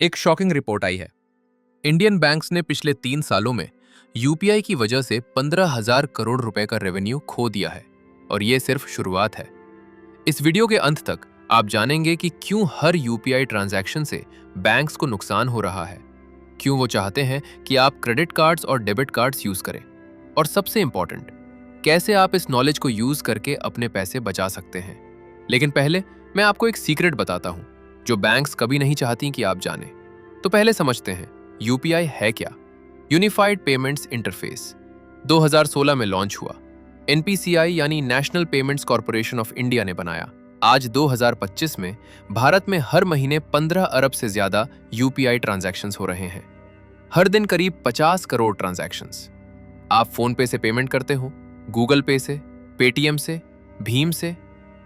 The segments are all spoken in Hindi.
एक शॉकिंग रिपोर्ट आई है। इंडियन बैंक्स ने पिछले 3 सालों में यूपीआई की वजह से 15,000 करोड़ रुपए का रेवेन्यू खो दिया है और ये सिर्फ शुरुआत है। इस वीडियो के अंत तक आप जानेंगे कि क्यों हर यूपीआई ट्रांजैक्शन से बैंक्स को नुकसान हो रहा है, क्यों वो चाहते हैं कि आप क्रेडिट कार्ड्स और डेबिट कार्ड्स यूज करें, और सबसे इंपॉर्टेंट, कैसे आप इस नॉलेज को यूज करके अपने पैसे बचा सकते हैं। लेकिन पहले मैं आपको एक सीक्रेट बताता हूं जो बैंक्स कभी नहीं चाहती कि आप जानें। तो पहले समझते हैं यूपीआई है क्या। यूनिफाइड पेमेंट्स इंटरफेस 2016 में लॉन्च हुआ। एनपीसीआई यानी national payments corporation of India ने बनाया। आज 2025 में भारत में हर महीने 15 अरब से ज्यादा यूपीआई ट्रांजैक्शंस हो रहे हैं। हर दिन करीब 50 करोड़ ट्रांजैक्शंस। आप फोन पे से पेमेंट करते हो, गूगल पे से, पेटीएम से, भीम से,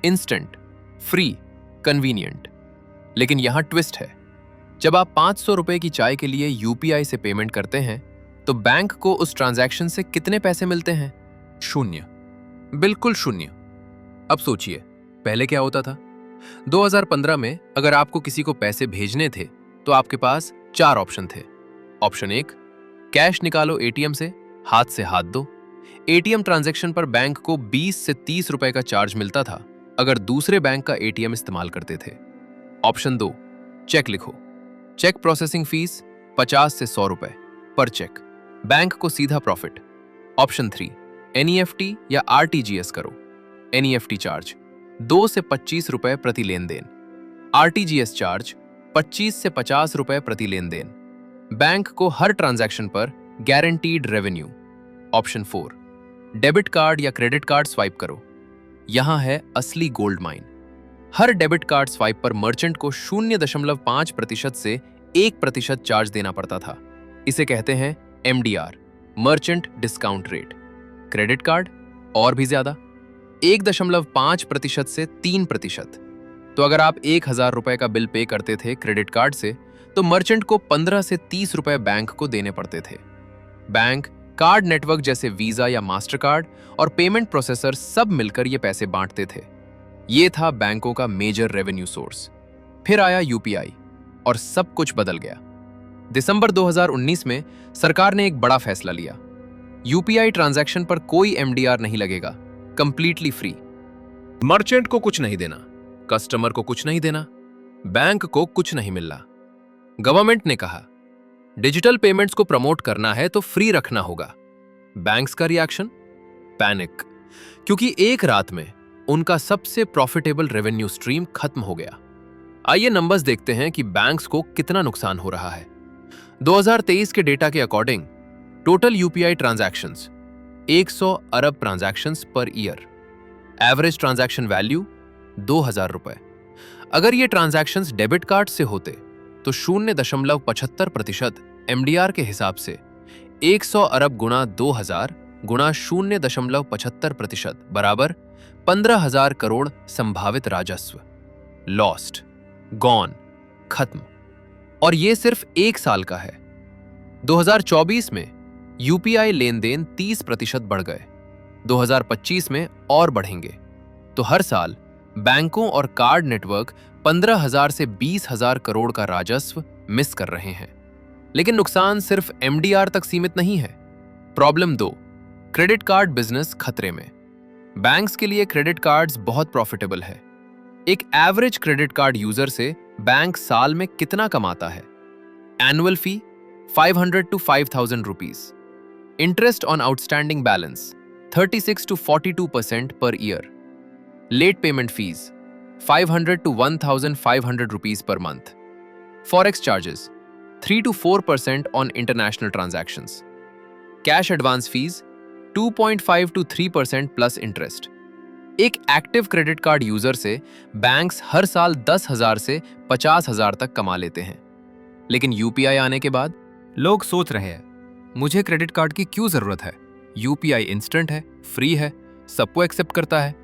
इंस्टेंट, फ्री, कन्वीनियंट। लेकिन यहां ट्विस्ट है। जब आप 500 रुपए की चाय के लिए यूपीआई से पेमेंट करते हैं तो बैंक को उस ट्रांजैक्शन से कितने पैसे मिलते हैं? शून्य, बिल्कुल शून्य। अब सोचिए, पहले क्या होता था? 2015 में अगर आपको किसी को पैसे भेजने थे तो आपके पास 4 ऑप्शन थे। ऑप्शन 1, कैश निकालो एटीएम से, हाथ से हाथ दो। एटीएम ट्रांजैक्शन पर बैंक को 20 से 30 रुपए का चार्ज मिलता था अगर दूसरे बैंक का एटीएम इस्तेमाल करते थे। ऑप्शन 2, चेक लिखो। चेक प्रोसेसिंग फीस 50 से 100 रुपए पर चेक, बैंक को सीधा प्रॉफिट। ऑप्शन 3, एनईएफटी या आरटीजीएस करो। एनईएफटी चार्ज 2 से 25 रुपए प्रति लेन देन, आरटीजीएस चार्ज 25 से 50 रुपए प्रति लेन देन। बैंक को हर ट्रांजैक्शन पर guaranteed revenue. Option 4, debit card या क्रेडिट कार्ड स्वाइप करो। यहां है असली गोल्ड माइन। हर डेबिट कार्ड स्वाइप पर मर्चेंट को 0.5% से 1% चार्ज देना पड़ता था। इसे कहते हैं MDR, merchant discount rate. Credit card और भी ज्यादा, 1.5% से 3%। तो अगर आप 1,000 रुपए का बिल पे करते थे क्रेडिट कार्ड से तो मर्चेंट को 15 से 30 रुपए बैंक को देने पड़ते थे। बैंक, कार्ड नेटवर्क जैसे वीजा या मास्टर कार्ड और पेमेंट प्रोसेसर सब मिलकर ये पैसे बांटते थे। ये था बैंकों का मेजर रेवेन्यू सोर्स। फिर आया यूपीआई और सब कुछ बदल गया। दिसंबर 2019 में सरकार ने एक बड़ा फैसला लिया। यूपीआई ट्रांजैक्शन पर कोई एमडीआर नहीं लगेगा, कंप्लीटली फ्री। मर्चेंट को कुछ नहीं देना, कस्टमर को कुछ नहीं देना, बैंक को कुछ नहीं मिलना। गवर्नमेंट ने कहा, डिजिटल पेमेंट्स को प्रमोट करना है तो फ्री रखना होगा। बैंक्स का रिएक्शन? पैनिक, क्योंकि एक रात में उनका सबसे प्रॉफिटेबल रेवेन्यू स्ट्रीम खत्म हो गया। आइए नंबर्स देखते हैं कि बैंक्स को कितना नुकसान हो रहा है। 2023 के डेटा के अकॉर्डिंग टोटल यूपीआई ट्रांजैक्शंस 100 अरब ट्रांजैक्शंस पर ईयर। एवरेज ट्रांजैक्शन वैल्यू 2,000 रुपए। अगर ये ट्रांजैक्शंस डेबिट कार्ड से होते तो 0.75% एमडीआर के हिसाब से 100 अरब गुणा 2,000 गुणा 0.75% बराबर 15,000 करोड़ संभावित राजस्व। लॉस्ट, गॉन, खत्म। और ये सिर्फ 1 साल का है। 2024 में यूपीआई लेन देन 30% बढ़ गए, 2025 में और बढ़ेंगे। तो हर साल बैंकों और कार्ड नेटवर्क 15,000 से 20,000 करोड़ का राजस्व मिस कर रहे हैं। लेकिन नुकसान सिर्फ एमडीआर तक सीमित नहीं है। प्रॉब्लम 2, क्रेडिट कार्ड बिजनेस खतरे में। बैंक्स के लिए क्रेडिट कार्ड्स बहुत प्रॉफिटेबल है। एक एवरेज क्रेडिट कार्ड यूजर से बैंक साल में कितना कमाता है? Annual fee 500 to 5,000 rupees. Interest on outstanding balance 36 to 42% per year. Late payment fees 500 to 1,500 rupees per month. Forex charges 3 to 4% on international transactions. Cash advance fees 2.5 to 3% plus interest. एक एक्टिव क्रेडिट कार्ड यूजर से बैंक्स हर साल 10,000 से 50,000 तक कमा लेते हैं। लेकिन यूपीआई आने के बाद लोग सोच रहे हैं, मुझे क्रेडिट कार्ड की क्यों जरूरत है? यूपीआई इंस्टेंट है, फ्री है, सबको एक्सेप्ट करता है।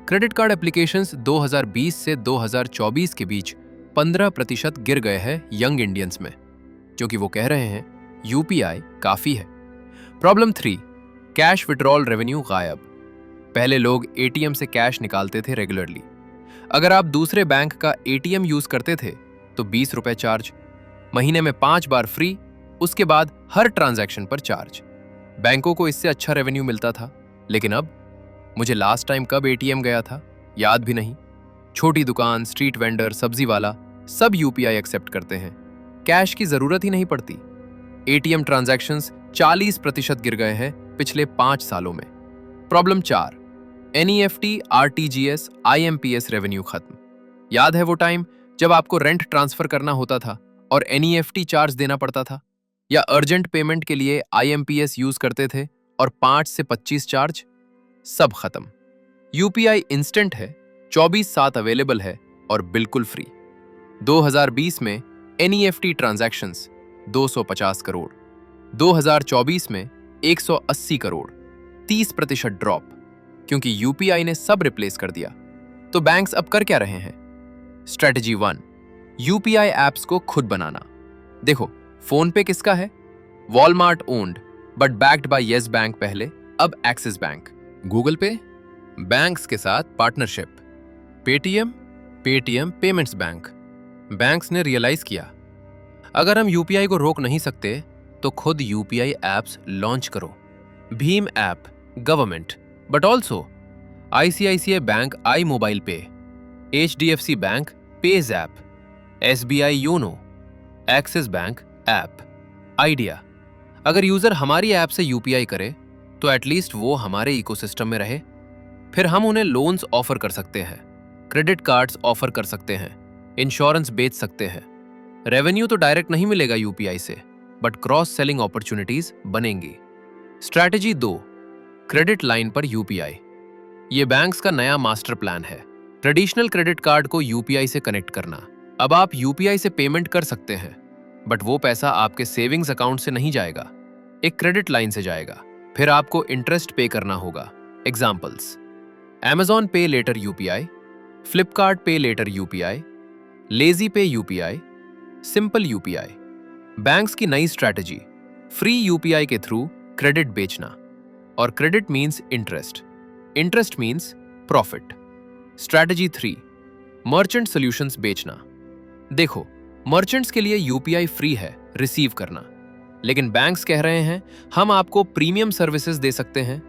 क्रेडिट कार्ड एप्लीकेशंस 2020 से 2024 के बीच 15% गिर गए हैं यंग इंडियंस में, क्योंकि वो कह रहे हैं यूपीआई काफी है। प्रॉब्लम 3, कैश विड्रॉल रेवेन्यू गायब। पहले लोग एटीएम से कैश निकालते थे रेगुलरली। अगर आप दूसरे बैंक का एटीएम यूज करते थे तो 20 रुपए चार्ज। महीने में 5 बार फ्री, उसके बाद हर ट्रांजैक्शन पर चार्ज। बैंकों को इससे अच्छा रेवेन्यू मिलता था, लेकिन अब मुझे लास्ट टाइम कब एटीएम गया था याद भी नहीं। छोटी दुकान, स्ट्रीट वेंडर, सब्जी वाला सब यूपीआई एक्सेप्ट करते हैं। कैश की जरूरत ही नहीं पड़ती। एटीएम ट्रांजैक्शंस 40% गिर गए हैं पिछले 5 सालों में। Problem 4, NEFT, RTGS, IMPS revenue खत्म। याद है वो टाइम जब आपको रेंट ट्रांसफर करना होता था और एनईएफटी चार्ज देना पड़ता था, या अर्जेंट पेमेंट के लिए आईएमपीएस यूज करते थे और 5 से 25 चार्ज? सब खत्म। यूपीआई इंस्टेंट है, 24/7 अवेलेबल है और बिल्कुल फ्री। 2020 में एनईएफटी ट्रांजैक्शंस 250 करोड़, 2024 में 180 करोड़, 30% ड्रॉप, क्योंकि यूपीआई ने सब रिप्लेस कर दिया। तो बैंक्स अब कर क्या रहे हैं? स्ट्रेटजी 1, यूपीआई एप्स को खुद बनाना। देखो, फोन पे किसका है? Walmart owned but backed by yes bank पहले, अब एक्सिस बैंक। गूगल पे, बैंक्स के साथ partnership. Paytm payments bank. Banks ने रियलाइज किया, अगर हम यूपीआई को रोक नहीं सकते तो खुद यूपीआई एप्स लॉन्च करो। भीम app, government, but also ICICI bank I mobile pay, HDFC bank PayZapp, SBI YONO, Axis bank app. Idea, अगर यूजर हमारी ऐप से यूपीआई करे तो एटलीस्ट वो हमारे इकोसिस्टम में रहे। फिर हम उन्हें लोन्स ऑफर कर सकते हैं, क्रेडिट कार्ड्स ऑफर कर सकते हैं, इंश्योरेंस बेच सकते हैं। रेवेन्यू तो डायरेक्ट नहीं मिलेगा यूपीआई से, बट क्रॉस सेलिंग अपॉर्चुनिटीज बनेंगी। स्ट्रैटेजी 2, क्रेडिट लाइन पर यूपीआई। ये बैंक्स का नया मास्टर प्लान है। ट्रेडिशनल क्रेडिट कार्ड को यूपीआई से कनेक्ट करना। अब आप यूपीआई से पेमेंट कर सकते हैं, बट वो पैसा आपके सेविंग्स अकाउंट से नहीं जाएगा, एक क्रेडिट लाइन से जाएगा। फिर आपको इंटरेस्ट पे करना होगा। एग्जाम्पल्स, Amazon पे लेटर यूपीआई, फ्लिपकार्ट पे लेटर यूपीआई, लेजी पे यूपीआई, सिंपल यूपीआई। बैंक्स की नई स्ट्रैटेजी, फ्री यूपीआई के थ्रू क्रेडिट बेचना, और credit means interest, interest means profit. Strategy 3, merchant solutions बेचना। देखो, मर्चेंट्स के लिए यूपीआई फ्री है रिसीव करना, लेकिन बैंक्स कह रहे हैं हम आपको प्रीमियम सर्विसेज दे सकते हैं।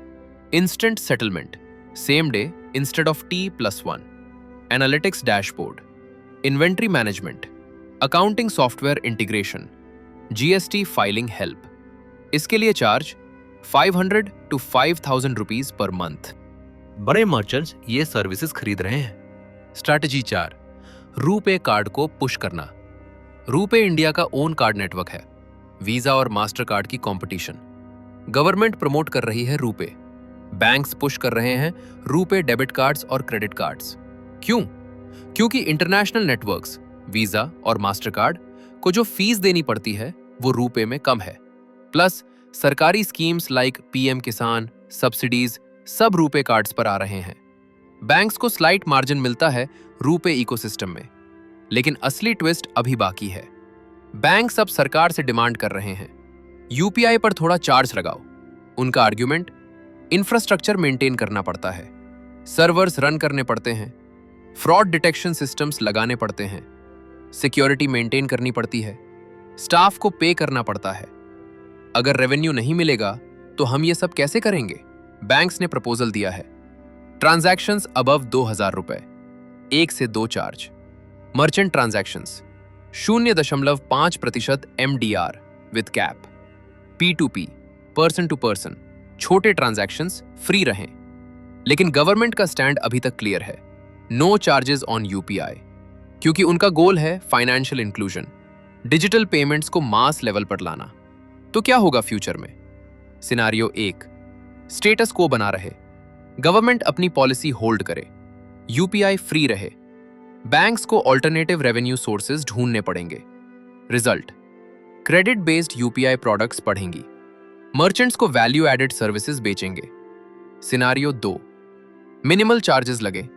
Instant settlement, same day instead of T+1, analytics dashboard, inventory management, accounting software integration, GST filing help. इसके लिए charge 500 to 5,000 rupees per month. बड़े मर्चेंट्स ये सर्विसेज खरीद रहे हैं। स्ट्रैटेजी 4, रूपे कार्ड को पुश करना। रूपे इंडिया का ओन कार्ड नेटवर्क है, वीजा और मास्टर कार्ड की कंपटीशन। गवर्नमेंट प्रमोट कर रही है रूपे, बैंक्स पुश कर रहे हैं रूपे डेबिट कार्ड्स और क्रेडिट कार्ड्स। क्यों? क्योंकि इंटरनेशनल नेटवर्क्स, वीजा और मास्टर कार्ड को जो फीस देनी पड़ती है वो रूपे में कम है। प्लस सरकारी स्कीम्स लाइक पीएम किसान, सब्सिडीज सब रूपे कार्ड्स पर आ रहे हैं। बैंक्स को स्लाइट मार्जिन मिलता है रूपे इकोसिस्टम में, लेकिन असली ट्विस्ट अभी बाकी है। बैंक्स अब सरकार से डिमांड कर रहे हैं यूपीआई पर थोड़ा चार्ज लगाओ। उनका आर्ग्यूमेंट, इंफ्रास्ट्रक्चर मेंटेन करना पड़ता है, सर्वर्स रन करने पड़ते हैं, फ्रॉड डिटेक्शन सिस्टम्स लगाने पड़ते हैं, सिक्योरिटी मेंटेन करनी पड़ती है, स्टाफ को पे करना पड़ता है। अगर रेवेन्यू नहीं मिलेगा तो हम ये सब कैसे करेंगे? बैंक्स ने प्रपोजल दिया है, ट्रांजैक्शंस अबव 2,000 रुपए, 1 से 2 charge. Merchant transactions 0.5% MDR with cap. P2P, person to person, छोटे ट्रांजैक्शंस फ्री रहें। लेकिन गवर्नमेंट का स्टैंड अभी तक क्लियर है, नो चार्जेस ऑन यूपीआई, क्योंकि उनका गोल है फाइनेंशियल इंक्लूजन, डिजिटल पेमेंट्स को मास लेवल पर लाना। तो क्या होगा फ्यूचर में? सिनारियो 1, स्टेटस को बना रहे, गवर्नमेंट अपनी पॉलिसी होल्ड करे, यूपीआई फ्री रहे, बैंक्स को ऑल्टरनेटिव रेवेन्यू सोर्सेज ढूंढने पड़ेंगे। Result, credit based UPI products बढ़ेंगी, मर्चेंट्स को वैल्यू एडेड सर्विसेज बेचेंगे। सिनारियो 2, मिनिमल चार्जेस लगे,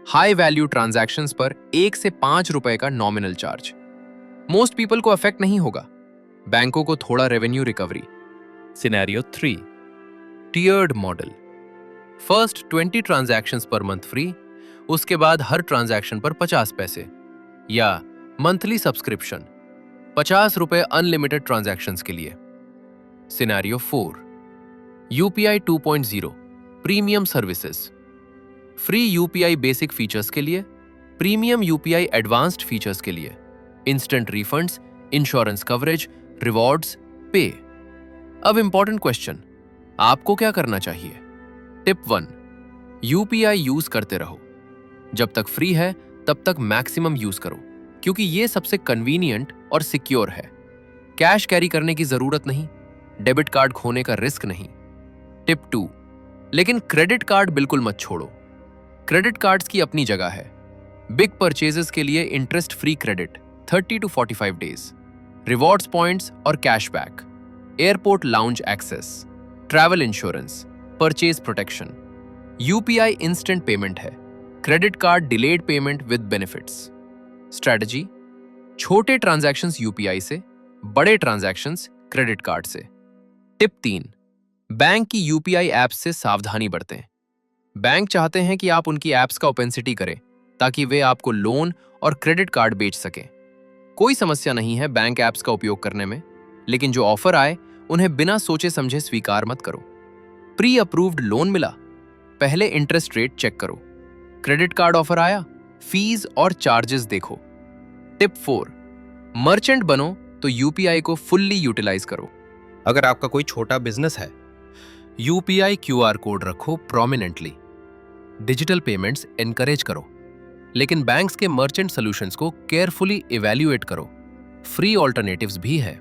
हाई वैल्यू ट्रांजैक्शंस पर 1 से 5 रुपए का नॉमिनल चार्ज। मोस्ट पीपल को अफेक्ट नहीं होगा, बैंकों को थोड़ा revenue recovery. Scenario 3, tiered model, first 20 transactions पर मंथ फ्री, उसके बाद हर ट्रांजैक्शन पर 50 पैसे, या मंथली सब्सक्रिप्शन। ₹50 अनलिमिटेड ट्रांजैक्शंस के लिए। Scenario 4, UPI 2.0 premium services. Free UPI basic features के लिए, प्रीमियम यूपीआई एडवांस्ड फीचर्स के लिए, instant refunds, insurance coverage, rewards, पे। अब इंपॉर्टेंट क्वेश्चन, आपको क्या करना चाहिए? टिप 1, यूपीआई यूज करते रहो। जब तक फ्री है तब तक मैक्सिमम यूज करो, क्योंकि ये सबसे कन्वीनियंट और सिक्योर है। कैश कैरी करने की जरूरत नहीं, डेबिट कार्ड खोने का रिस्क नहीं। टिप 2, लेकिन क्रेडिट कार्ड बिल्कुल मत छोड़ो। क्रेडिट कार्ड्स की अपनी जगह है। बिग परचेजेस के लिए interest free credit 30 to 45 days, rewards points और cashback, airport lounge access, travel insurance, purchase protection. UPI instant payment है, credit card delayed payment with benefits. Strategy, छोटे ट्रांजैक्शंस यूपीआई से, बड़े ट्रांजैक्शंस क्रेडिट कार्ड से। टिप 3, बैंक की यूपीआई ऐप्स से सावधानी बरतें। बैंक चाहते हैं कि आप उनकी ऐप्स का ओपेंसिटी करें ताकि वे आपको लोन और क्रेडिट कार्ड बेच सकें। कोई समस्या नहीं है बैंक ऐप्स का उपयोग करने में, लेकिन जो ऑफर आए उन्हें बिना सोचे समझे स्वीकार मत करो। प्री अप्रूव्ड लोन मिला, पहले इंटरेस्ट रेट चेक करो। क्रेडिट कार्ड ऑफर आया, फीस और चार्जेस देखो। टिप 4, मर्चेंट बनो तो यूपीआई को फुल्ली यूटिलाइज करो। अगर आपका कोई छोटा बिजनेस है, यूपीआई क्यूआर कोड रखो प्रोमिनेंटली। डिजिटल पेमेंट्स एनकरेज करो, लेकिन बैंक्स के मर्चेंट सॉल्यूशंस को केयरफुली इवैल्यूएट करो। फ्री ऑल्टरनेटिव्स भी है।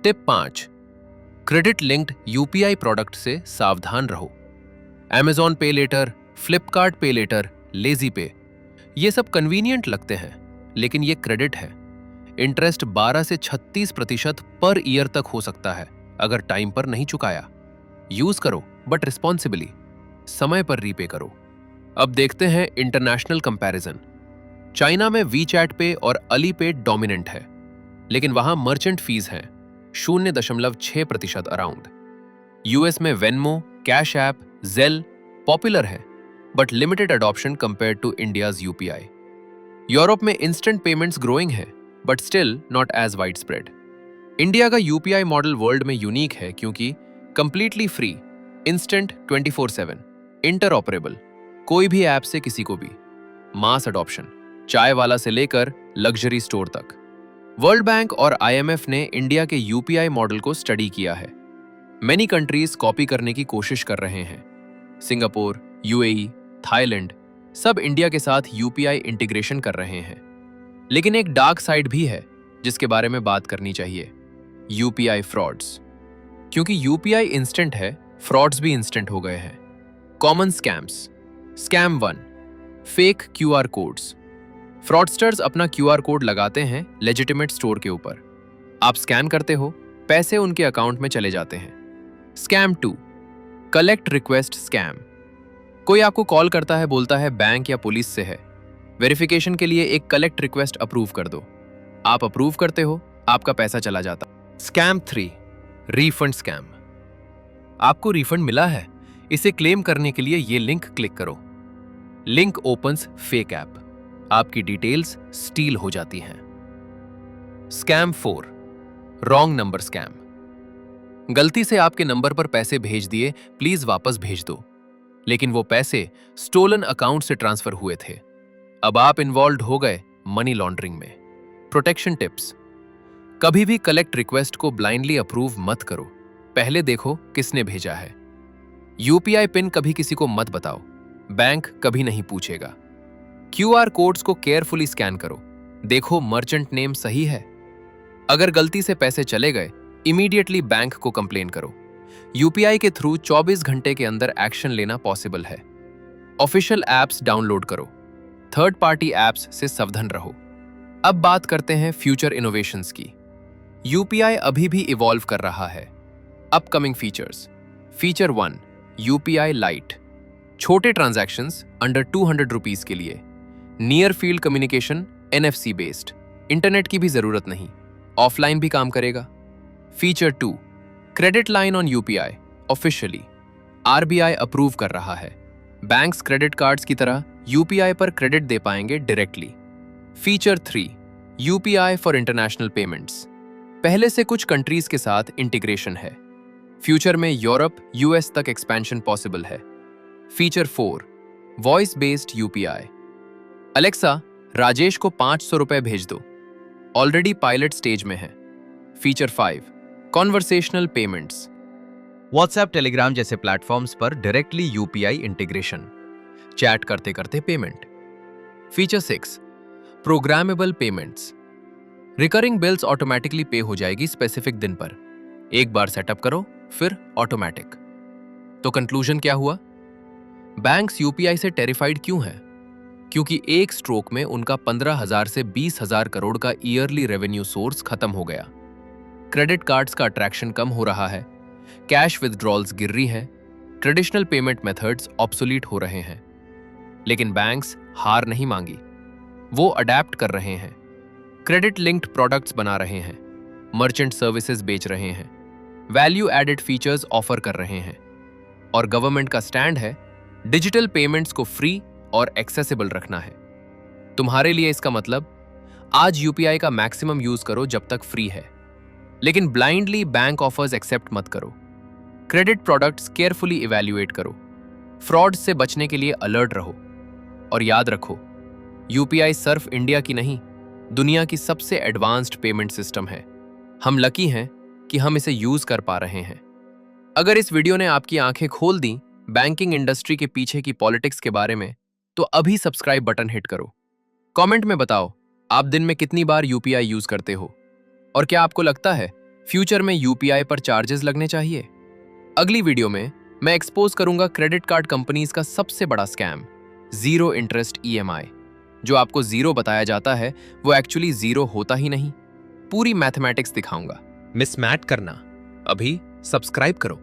Tip 5, credit linked UPI product से सावधान रहो। Amazon पे लेटर, फ्लिपकार्ट पे लेटर, लेजी पे, ये सब कन्वीनियंट लगते हैं, लेकिन ये क्रेडिट है। इंटरेस्ट 12 से 36% पर ईयर तक हो सकता है अगर टाइम पर नहीं चुकाया। यूज करो बट रिस्पॉन्सिबली, समय पर रीपे करो। अब देखते हैं इंटरनेशनल कंपैरिजन। चाइना में वीचैट पे और अली पे डोमिनेंट है, लेकिन वहां मर्चेंट फीस हैं 0.6% अराउंड। यूएस में Venmo, Cash App, Zelle popular है, but limited adoption compare to India's UPI. Europe में इंस्टेंट पेमेंट्स ग्रोइंग है, but still not as widespread. India का यूपीआई मॉडल वर्ल्ड में यूनिक है क्योंकि कंप्लीटली फ्री, इंस्टेंट 24/7, इंटरऑपरेबल, कोई भी ऐप से किसी को भी, मास अडॉप्शन, चाय वाला से लेकर लग्जरी स्टोर तक। वर्ल्ड बैंक और आईएमएफ ने इंडिया के यूपीआई मॉडल को स्टडी किया है। मेनी कंट्रीज कॉपी करने की कोशिश कर रहे हैं। सिंगापुर, यूएई, थाईलैंड सब इंडिया के साथ यूपीआई इंटीग्रेशन कर रहे हैं। लेकिन एक डार्क साइड भी है जिसके बारे में बात करनी चाहिए, यूपीआई फ्रॉड्स। क्योंकि यूपीआई इंस्टेंट है, फ्रॉड्स भी इंस्टेंट हो गए हैं। Common scams. Scam 1, fake QR codes. Fraudsters अपना क्यूआर कोड लगाते हैं लेजिटिमेट स्टोर के ऊपर। आप स्कैन करते हो, पैसे उनके अकाउंट में चले जाते हैं। Scam 2, collect request scam. कोई आपको कॉल करता है, बोलता है बैंक या पुलिस से है, वेरिफिकेशन के लिए एक कलेक्ट रिक्वेस्ट अप्रूव कर दो। आप अप्रूव करते हो, आपका पैसा चला जाता। Scam 3, refund scam. आपको रिफंड मिला है, इसे क्लेम करने के लिए ये लिंक क्लिक करो। लिंक ओपन्स फेक ऐप, आपकी डिटेल्स स्टील हो जाती हैं। Scam 4, wrong number scam. गलती से आपके नंबर पर पैसे भेज दिए, प्लीज वापस भेज दो, लेकिन वो पैसे स्टोलन अकाउंट से ट्रांसफर हुए थे। अब आप इन्वॉल्व हो गए मनी लॉन्ड्रिंग में। Protection tips. कभी भी कलेक्ट रिक्वेस्ट को ब्लाइंडली अप्रूव मत करो, पहले देखो किसने भेजा है। यूपीआई पिन कभी किसी को मत बताओ, बैंक कभी नहीं पूछेगा। क्यूआर कोड्स को केयरफुली स्कैन करो, देखो मर्चेंट नेम सही है। अगर गलती से पैसे चले गए, इमीडिएटली बैंक को कंप्लेन करो। यूपीआई के थ्रू 24 घंटे के अंदर एक्शन लेना पॉसिबल है। ऑफिशियल ऐप्स डाउनलोड करो, थर्ड पार्टी ऐप्स से सावधान रहो। अब बात करते हैं फ्यूचर इनोवेशंस की। यूपीआई अभी भी इवॉल्व कर रहा है। Upcoming features. Feature 1, UPI light, छोटे ट्रांजैक्शंस अंडर 200 रुपीज के लिए। Near field communication, NFC based, internet की भी जरूरत नहीं, ऑफलाइन भी काम करेगा। Feature 2, credit line on UPI, officially RBI approve कर रहा है। बैंक्स क्रेडिट कार्ड्स की तरह यूपीआई पर क्रेडिट दे पाएंगे directly. Feature 3, UPI for international payments, पहले से कुछ कंट्रीज के साथ इंटीग्रेशन है। फ्यूचर में यूरोप, यूएस तक एक्सपेंशन पॉसिबल है। Feature 4, voice based UPI. Alexa, Rajesh को 500 रुपए भेज दो। ऑलरेडी पायलट स्टेज में है। Feature 5, conversational payments. WhatsApp, Telegram जैसे प्लेटफॉर्म्स पर डायरेक्टली यूपीआई इंटीग्रेशन, चैट करते करते payment. Feature 6, programmable payments. Recurring bills automatically पे हो जाएगी स्पेसिफिक दिन पर। एक बार सेटअप करो, फिर ऑटोमेटिक। तो कंक्लूजन क्या हुआ? बैंक्स यूपीआई से टेरिफाइड क्यों है? क्योंकि एक स्ट्रोक में उनका 15,000 से 20,000 करोड़ का ईयरली रेवेन्यू सोर्स खत्म हो गया। क्रेडिट कार्ड्स का अट्रैक्शन कम हो रहा है, कैश विथड्रॉल्स गिर रही है, ट्रेडिशनल पेमेंट मेथड्स ऑब्सोलीट हो रहे हैं। लेकिन बैंक्स हार नहीं मांगी, वो अडेप्ट कर रहे हैं। क्रेडिट लिंक्ड प्रोडक्ट्स बना रहे हैं, मर्चेंट सर्विसेज बेच रहे हैं, वैल्यू एडेड फीचर्स ऑफर कर रहे हैं। और गवर्नमेंट का स्टैंड है डिजिटल पेमेंट्स को फ्री और एक्सेसिबल रखना है। तुम्हारे लिए इसका मतलब, आज यूपीआई का मैक्सिमम यूज करो जब तक फ्री है, लेकिन ब्लाइंडली बैंक ऑफर्स एक्सेप्ट मत करो। क्रेडिट प्रोडक्ट्स केयरफुली इवैल्यूएट करो। फ्रॉड से बचने के लिए अलर्ट रहो। और याद रखो, यूपीआई सिर्फ इंडिया की नहीं, दुनिया की सबसे एडवांस्ड पेमेंट सिस्टम है। हम लकी हैं कि हम इसे यूज कर पा रहे हैं। अगर इस वीडियो ने आपकी आंखें खोल दी बैंकिंग इंडस्ट्री के पीछे की पॉलिटिक्स के बारे में, तो अभी सब्सक्राइब बटन हिट करो। कमेंट में बताओ, आप दिन में कितनी बार यूपीआई यूज करते हो, और क्या आपको लगता है फ्यूचर में यूपीआई पर चार्जेस लगने चाहिए? अगली वीडियो में मैं एक्सपोज करूंगा क्रेडिट कार्ड कंपनीज का सबसे बड़ा स्कैम, जीरो इंटरेस्ट ईएमआई। जो आपको जीरो बताया जाता है, वो एक्चुअली जीरो होता ही नहीं। पूरी मैथमेटिक्स दिखाऊंगा। मिस मैट करना। अभी सब्सक्राइब करो।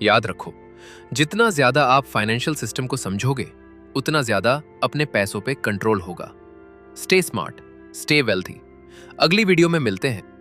याद रखो, जितना ज्यादा आप फाइनेंशियल सिस्टम को समझोगे, उतना ज्यादा अपने पैसों पे कंट्रोल होगा। Stay smart, stay wealthy. अगली वीडियो में मिलते हैं।